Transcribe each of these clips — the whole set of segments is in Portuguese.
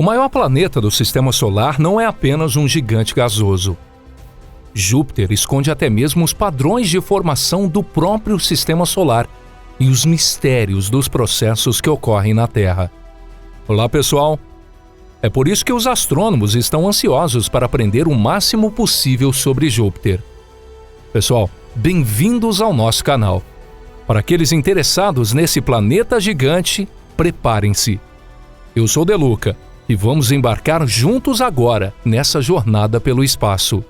O maior planeta do Sistema Solar não é apenas um gigante gasoso. Júpiter esconde até mesmo os padrões de formação do próprio Sistema Solar e os mistérios dos processos que ocorrem na Terra. Olá, pessoal! É por isso que os astrônomos estão ansiosos para aprender o máximo possível sobre Júpiter. Pessoal, bem-vindos ao nosso canal. Para aqueles interessados nesse planeta gigante, preparem-se. Eu sou De Luca e vamos embarcar juntos agora nessa jornada pelo espaço.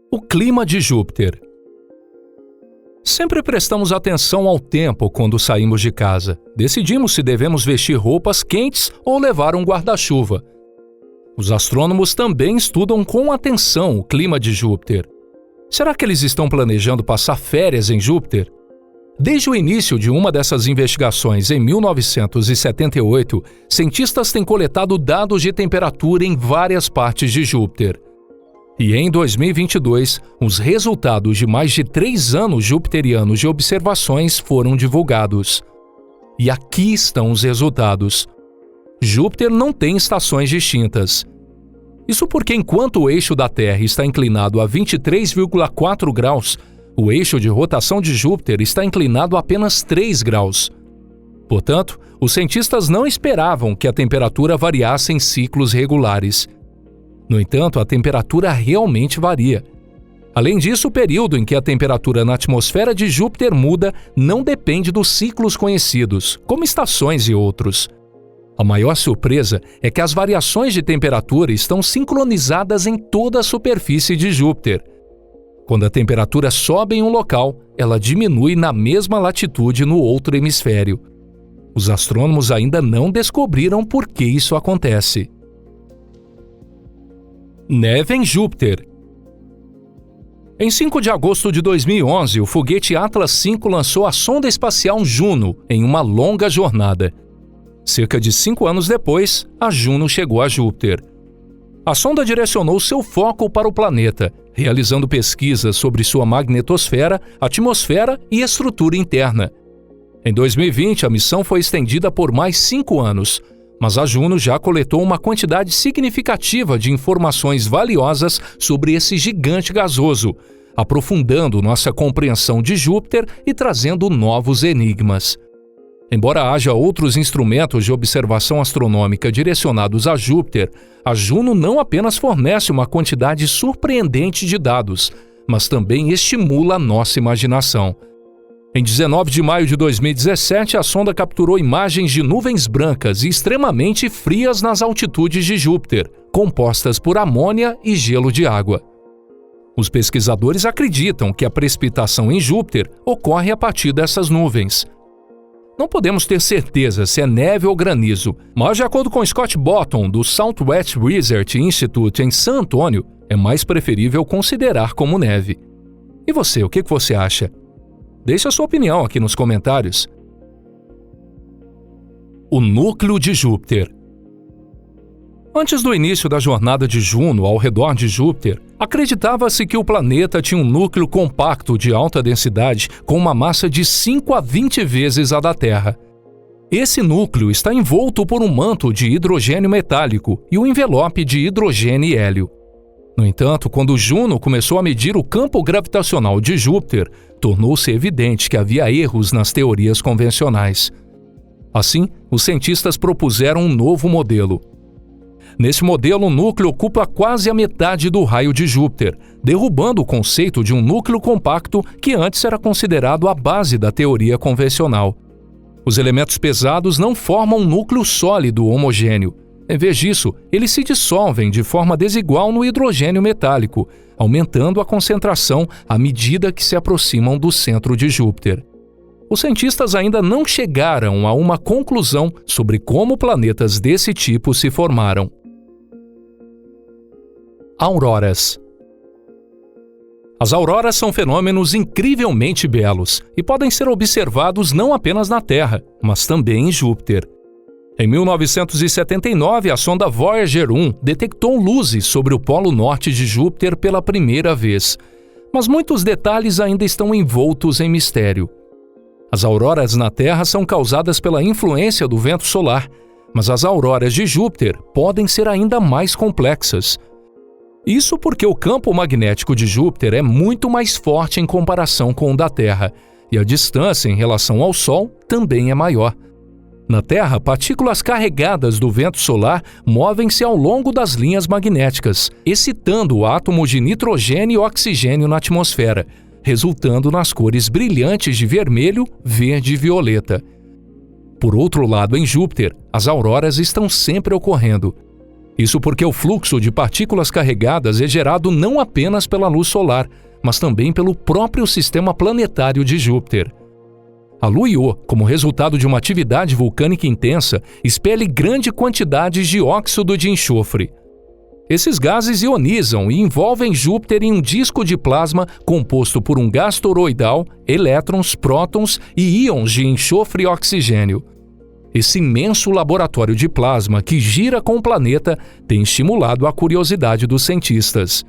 O clima de Júpiter. Sempre prestamos atenção ao tempo quando saímos de casa. Decidimos se devemos vestir roupas quentes ou levar um guarda-chuva. Os astrônomos também estudam com atenção o clima de Júpiter. Será que eles estão planejando passar férias em Júpiter? Desde o início de uma dessas investigações, em 1978, cientistas têm coletado dados de temperatura em várias partes de Júpiter. E em 2022, os resultados de mais de 3 anos jupiterianos de observações foram divulgados. E aqui estão os resultados. Júpiter não tem estações distintas. Isso porque enquanto o eixo da Terra está inclinado a 23,4 graus, o eixo de rotação de Júpiter está inclinado a apenas 3 graus. Portanto, os cientistas não esperavam que a temperatura variasse em ciclos regulares. No entanto, a temperatura realmente varia. Além disso, o período em que a temperatura na atmosfera de Júpiter muda não depende dos ciclos conhecidos, como estações e outros. A maior surpresa é que as variações de temperatura estão sincronizadas em toda a superfície de Júpiter. Quando a temperatura sobe em um local, ela diminui na mesma latitude no outro hemisfério. Os astrônomos ainda não descobriram por que isso acontece. Neve em Júpiter. Em 5 de agosto de 2011, o foguete Atlas V lançou a sonda espacial Juno em uma longa jornada. Cerca de 5 anos depois, a Juno chegou a Júpiter. A sonda direcionou seu foco para o planeta, realizando pesquisas sobre sua magnetosfera, atmosfera e estrutura interna. Em 2020, a missão foi estendida por mais 5 anos, mas a Juno já coletou uma quantidade significativa de informações valiosas sobre esse gigante gasoso, aprofundando nossa compreensão de Júpiter e trazendo novos enigmas. Embora haja outros instrumentos de observação astronômica direcionados a Júpiter, a Juno não apenas fornece uma quantidade surpreendente de dados, mas também estimula a nossa imaginação. Em 19 de maio de 2017, a sonda capturou imagens de nuvens brancas e extremamente frias nas altitudes de Júpiter, compostas por amônia e gelo de água. Os pesquisadores acreditam que a precipitação em Júpiter ocorre a partir dessas nuvens. Não podemos ter certeza se é neve ou granizo, mas de acordo com Scott Botton, do Southwest Research Institute em San Antonio, é mais preferível considerar como neve. E você, o que você acha? Deixe a sua opinião aqui nos comentários. O núcleo de Júpiter. Antes do início da jornada de Juno ao redor de Júpiter, acreditava-se que o planeta tinha um núcleo compacto de alta densidade com uma massa de 5 a 20 vezes a da Terra. Esse núcleo está envolto por um manto de hidrogênio metálico e um envelope de hidrogênio e hélio. No entanto, quando Juno começou a medir o campo gravitacional de Júpiter, tornou-se evidente que havia erros nas teorias convencionais. Assim, os cientistas propuseram um novo modelo. Nesse modelo, o núcleo ocupa quase a metade do raio de Júpiter, derrubando o conceito de um núcleo compacto que antes era considerado a base da teoria convencional. Os elementos pesados não formam um núcleo sólido homogêneo. Em vez disso, eles se dissolvem de forma desigual no hidrogênio metálico, aumentando a concentração à medida que se aproximam do centro de Júpiter. Os cientistas ainda não chegaram a uma conclusão sobre como planetas desse tipo se formaram. Auroras. As auroras são fenômenos incrivelmente belos e podem ser observados não apenas na Terra, mas também em Júpiter. Em 1979, a sonda Voyager 1 detectou luzes sobre o polo norte de Júpiter pela primeira vez, mas muitos detalhes ainda estão envoltos em mistério. As auroras na Terra são causadas pela influência do vento solar, mas as auroras de Júpiter podem ser ainda mais complexas. Isso porque o campo magnético de Júpiter é muito mais forte em comparação com o da Terra, e a distância em relação ao Sol também é maior. Na Terra, partículas carregadas do vento solar movem-se ao longo das linhas magnéticas, excitando o átomo de nitrogênio e oxigênio na atmosfera, resultando nas cores brilhantes de vermelho, verde e violeta. Por outro lado, em Júpiter, as auroras estão sempre ocorrendo. Isso porque o fluxo de partículas carregadas é gerado não apenas pela luz solar, mas também pelo próprio sistema planetário de Júpiter. A Lua Io, como resultado de uma atividade vulcânica intensa, expele grande quantidade de óxido de enxofre. Esses gases ionizam e envolvem Júpiter em um disco de plasma composto por um gás toroidal, elétrons, prótons e íons de enxofre e oxigênio. Esse imenso laboratório de plasma que gira com o planeta tem estimulado a curiosidade dos cientistas.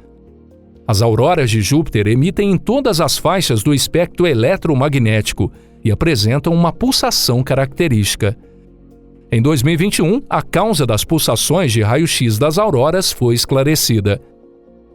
As auroras de Júpiter emitem em todas as faixas do espectro eletromagnético e apresentam uma pulsação característica. Em 2021, a causa das pulsações de raio-x das auroras foi esclarecida.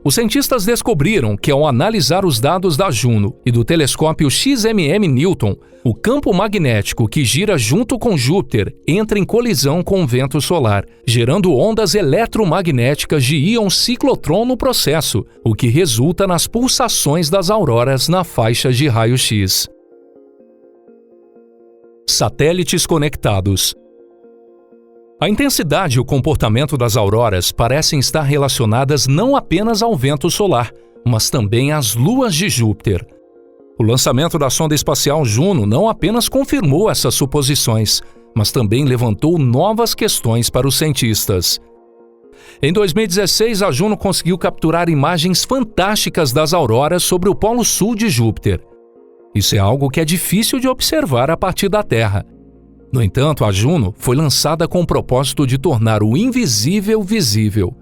Os cientistas descobriram que, ao analisar os dados da Juno e do telescópio XMM Newton, o campo magnético que gira junto com Júpiter entra em colisão com o vento solar, gerando ondas eletromagnéticas de íon ciclotron no processo, o que resulta nas pulsações das auroras na faixa de raio-x. Satélites conectados. A intensidade e o comportamento das auroras parecem estar relacionadas não apenas ao vento solar, mas também às luas de Júpiter. O lançamento da sonda espacial Juno não apenas confirmou essas suposições, mas também levantou novas questões para os cientistas. Em 2016, a Juno conseguiu capturar imagens fantásticas das auroras sobre o polo sul de Júpiter. Isso é algo que é difícil de observar a partir da Terra. No entanto, a Juno foi lançada com o propósito de tornar o invisível visível.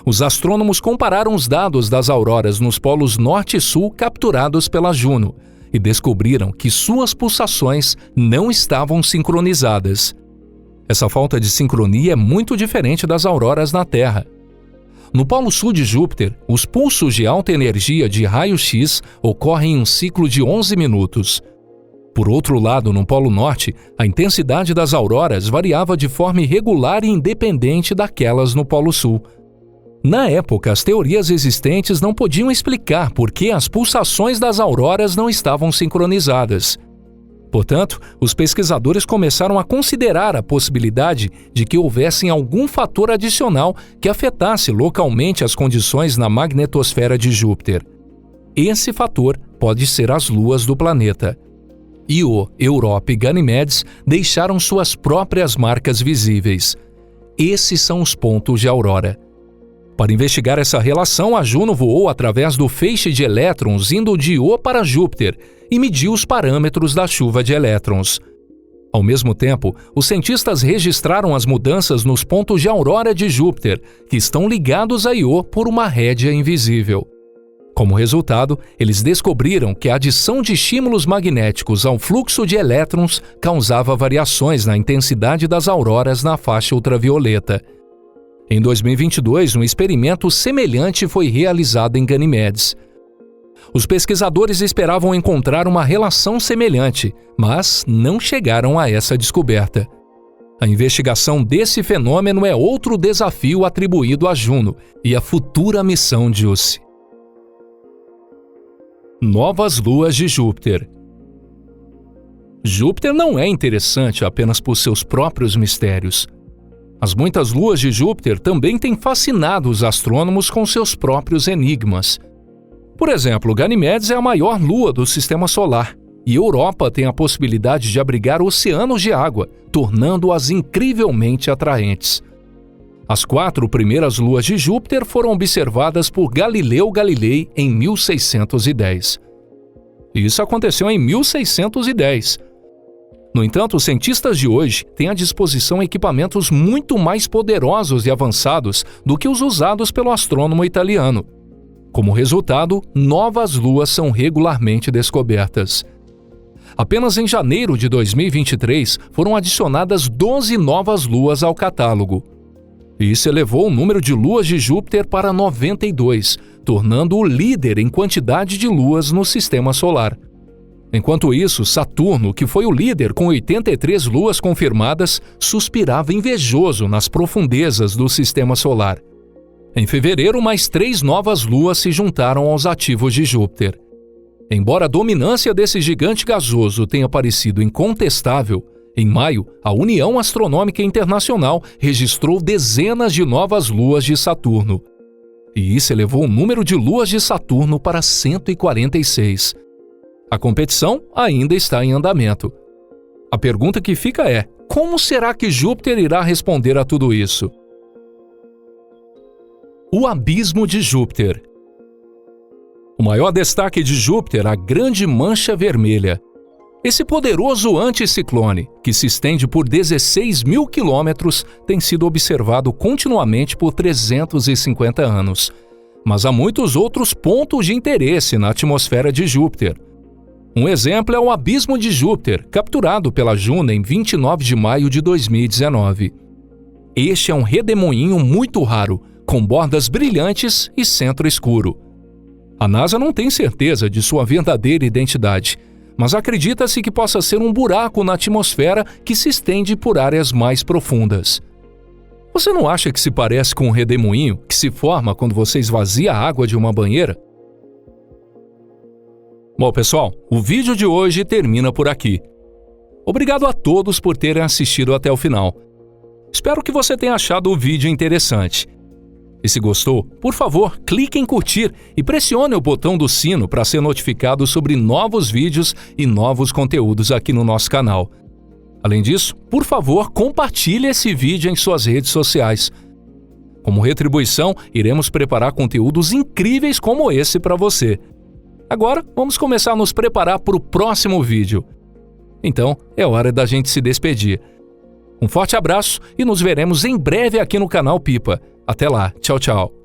Os astrônomos compararam os dados das auroras nos polos norte e sul capturados pela Juno e descobriram que suas pulsações não estavam sincronizadas. Essa falta de sincronia é muito diferente das auroras na Terra. No polo sul de Júpiter, os pulsos de alta energia de raio-x ocorrem em um ciclo de 11 minutos. Por outro lado, no Polo Norte, a intensidade das auroras variava de forma irregular e independente daquelas no Polo Sul. Na época, as teorias existentes não podiam explicar por que as pulsações das auroras não estavam sincronizadas. Portanto, os pesquisadores começaram a considerar a possibilidade de que houvesse algum fator adicional que afetasse localmente as condições na magnetosfera de Júpiter. Esse fator pode ser as luas do planeta. Io, Europa e Ganimedes deixaram suas próprias marcas visíveis. Esses são os pontos de aurora. Para investigar essa relação, a Juno voou através do feixe de elétrons indo de Io para Júpiter e mediu os parâmetros da chuva de elétrons. Ao mesmo tempo, os cientistas registraram as mudanças nos pontos de aurora de Júpiter, que estão ligados a Io por uma rédea invisível. Como resultado, eles descobriram que a adição de estímulos magnéticos ao fluxo de elétrons causava variações na intensidade das auroras na faixa ultravioleta. Em 2022, um experimento semelhante foi realizado em Ganimedes. Os pesquisadores esperavam encontrar uma relação semelhante, mas não chegaram a essa descoberta. A investigação desse fenômeno é outro desafio atribuído a Juno e à futura missão JUICE. Novas luas de Júpiter. Júpiter não é interessante apenas por seus próprios mistérios. As muitas luas de Júpiter também têm fascinado os astrônomos com seus próprios enigmas. Por exemplo, Ganimedes é a maior lua do Sistema Solar, e Europa tem a possibilidade de abrigar oceanos de água, tornando-as incrivelmente atraentes. As 4 primeiras luas de Júpiter foram observadas por Galileu Galilei em 1610. Isso aconteceu em 1610. No entanto, os cientistas de hoje têm à disposição equipamentos muito mais poderosos e avançados do que os usados pelo astrônomo italiano. Como resultado, novas luas são regularmente descobertas. Apenas em janeiro de 2023 foram adicionadas 12 novas luas ao catálogo. Isso elevou o número de luas de Júpiter para 92, tornando-o líder em quantidade de luas no sistema solar. Enquanto isso, Saturno, que foi o líder com 83 luas confirmadas, suspirava invejoso nas profundezas do sistema solar. Em fevereiro, mais 3 novas luas se juntaram aos ativos de Júpiter. Embora a dominância desse gigante gasoso tenha parecido incontestável, em maio, a União Astronômica Internacional registrou dezenas de novas luas de Saturno. E isso elevou o número de luas de Saturno para 146. A competição ainda está em andamento. A pergunta que fica é: como será que Júpiter irá responder a tudo isso? O abismo de Júpiter. O maior destaque de Júpiter, a Grande Mancha Vermelha. Esse poderoso anticiclone, que se estende por 16 mil quilômetros, tem sido observado continuamente por 350 anos. Mas há muitos outros pontos de interesse na atmosfera de Júpiter. Um exemplo é o Abismo de Júpiter, capturado pela Juno em 29 de maio de 2019. Este é um redemoinho muito raro, com bordas brilhantes e centro escuro. A NASA não tem certeza de sua verdadeira identidade, mas acredita-se que possa ser um buraco na atmosfera que se estende por áreas mais profundas. Você não acha que se parece com um redemoinho que se forma quando você esvazia a água de uma banheira? Bom, pessoal, o vídeo de hoje termina por aqui. Obrigado a todos por terem assistido até o final. Espero que você tenha achado o vídeo interessante. E se gostou, por favor, clique em curtir e pressione o botão do sino para ser notificado sobre novos vídeos e novos conteúdos aqui no nosso canal. Além disso, por favor, compartilhe esse vídeo em suas redes sociais. Como retribuição, iremos preparar conteúdos incríveis como esse para você. Agora, vamos começar a nos preparar para o próximo vídeo. Então, é hora da gente se despedir. Um forte abraço e nos veremos em breve aqui no canal Pipa. Até lá, tchau, tchau.